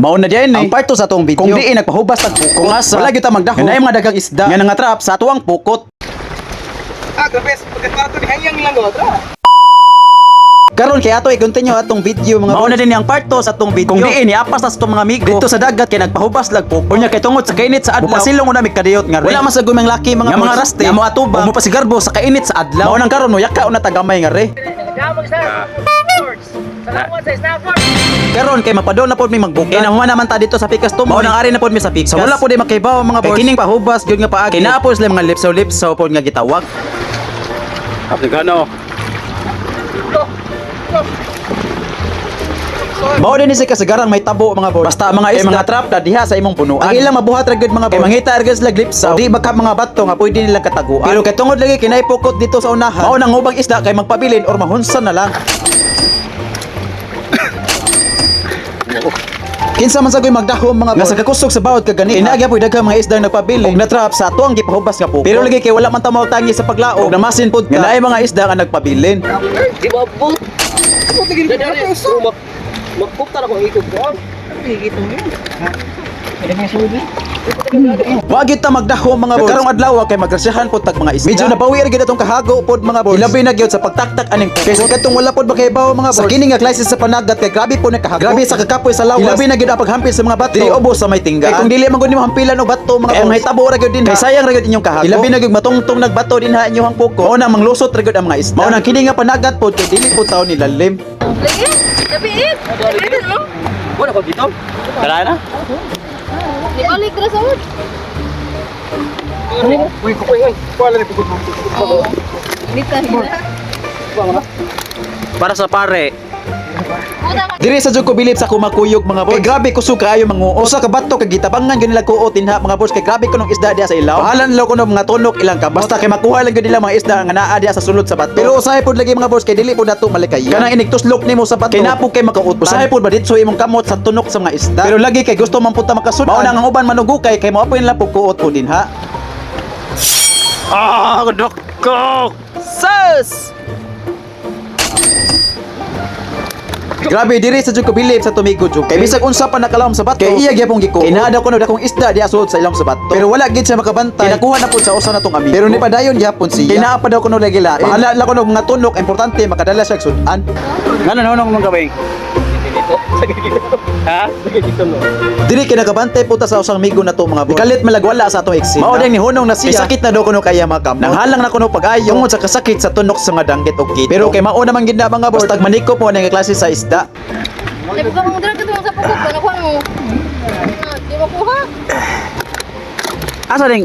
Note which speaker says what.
Speaker 1: Mao na diyan ang part 2 sa atong video. Kung diin nagpahubas tag kung asa wala gyud ta magdahom. Ganay mga dagang isda nga nangatrap sa atuang pukot.
Speaker 2: Grabe, pagkatapos ni hayang lang go, tra.
Speaker 1: Karon kay ato i-continue atong video mga mao na din ang part 2 sa atong video. Kung diin iapas na sa atong mga amigo dito sa dagat kay nagpahubas lag po. Unya kay tungod sa kainit sa adlaw. Pasilong una mi kadiyot nga wala man sa gumeng laki mga raste. Nga mo atubang mo pasigarbo sa kainit sa adlaw. Mao nang karon mo yaka una tagamay nga re.
Speaker 2: Salamat sa Snapchat.
Speaker 1: Karon kay mapadol na pod mi magbuka. Nahuman naman ta dito sa Pikas Tumoy. Mao nang ari na pod mi sa Pikas. Sa wala pod di makibaw mga boys. Kining pahubas gyud nga paagi. Kinapos lang mga lipsaw pod nga gitawag.
Speaker 3: Afrikano.
Speaker 1: Mao din si kasagaran may tabo mga boys. Basta mga isda mga trap na diha sa imong punuan. Ang ilang mabuhat ra gyud mga boys. Kay mangita ra gyud lag lipsaw. Di baka mga bato nga pwede nilang kataguan. Pero kay tungod lagi kinay pukot dito sa unahan. Mao nang ubang isda kay magpabilin or mahunsan na lang. Kinsa man sa koy magdahom mga boys. Nga sa kakusog sa bawod kagani. Inagya po'y daghang mga isda nagpabilin. Og natrap sa atuang gipahubas nga pukot. Pero lagi kay wala man ta mautangi sa paglaog. Namasin pud ka. Nga naay mga isda nga nagpabilin.
Speaker 2: Di ba po? Ako tigil ko na so. Magpukta na ko ikog ko. Higit mo yun. Ada nga sugi.
Speaker 1: Wa gyud ta magdahom mga boys. Karong adlaw kay magrasyahan pod tag mga isda. Medyo nabawi ra gyud atong kahago pod mga boys. Ilabi na gyud sa pagtaktak aning pukot. Kay katong wala pod makibaw mga boys. Sa kini nga crisis sa panagat kay grabe po na kahago. Grabe sa kakapoy sa lawas. Ilabi na gyud ang paghampil sa mga bato. Dili ubos sa may tingga. Kay kung dili man gud nimo hampilan og bato mga boys. Kay mahitabo ra gyud din. Kay sayang ra gyud inyong kahago. Ilabi na gyud matungtong nagbato din ha inyong pukot. Mao nang manglusot ra gyud ang mga isda. Mao nang kini nga panagat pod kay dili po taon nilalim.
Speaker 4: Lagi, tapiit. Tapiit mo.
Speaker 2: Wala ko dito.
Speaker 3: Kala na?
Speaker 4: Di balik ra sa wood.
Speaker 2: Uy, kukuy. Wala ni pugod mo.
Speaker 4: Dito na.
Speaker 3: Para sa pare.
Speaker 1: Diri sa jud ko bilib sa kumakuyog mga boys. Kay grabe kusog kaayo manguo. Usa ka bato kay gitabangan gyud nila kuot dinha mga boys. Kay grabe kuno isda diha sa ilaw. Bahalan lang kuno mga tunok ilang ka. Basta kay makuha lang gyud nila mga isda nga naa diha sa sulod sa bato. Pero usahay pod lagi mga boys kay dili pod nato malikay. Kanang inigtuslok nimo sa bato. Kay napo kay makauot. Usahay pod ba ditso imong kamot sa tunok sa mga isda. Pero lagi kay gusto man punta makasud. Mao nang ang uban manugukay kay mao pa nila pod kuot po dinha.
Speaker 3: Kudok ko.
Speaker 1: Sus! Grabe diri sa jud ko bilib sa tumigo jud. Kay bisag unsa pa nakalawom sa bato. Kay iya gyapon giko. Kay naada ko dakong isda diha sulod sa ilong sa bato. Pero wala gid siya makabantay. Kinakuha na pud sa usa natong amigo. Pero ni padayon gyapon siya. Kay naa pa daw kuno lagi lain. Bahala la kuno mga tunok importante makadala siya sudan.
Speaker 3: Ngano nahunong mong gabay? Ha?
Speaker 1: Diri kay nakabantay puta sa usang amigo nato mga boy. Kalit malagwala sa atong exit. Mao ding ni hunong na siya. Kay sakit na daw kuno kaya makam. Nanghalang na kuno pag-ayo tungod sa kasakit sa tunok sa mga danggit og kito. Pero kay mao naman gid na mga boy. Basta manikop mo nga klase sa isda.
Speaker 4: Di ba kung dira ka sa pagod, nakuha mo. Di mo kuha.
Speaker 3: Asa ding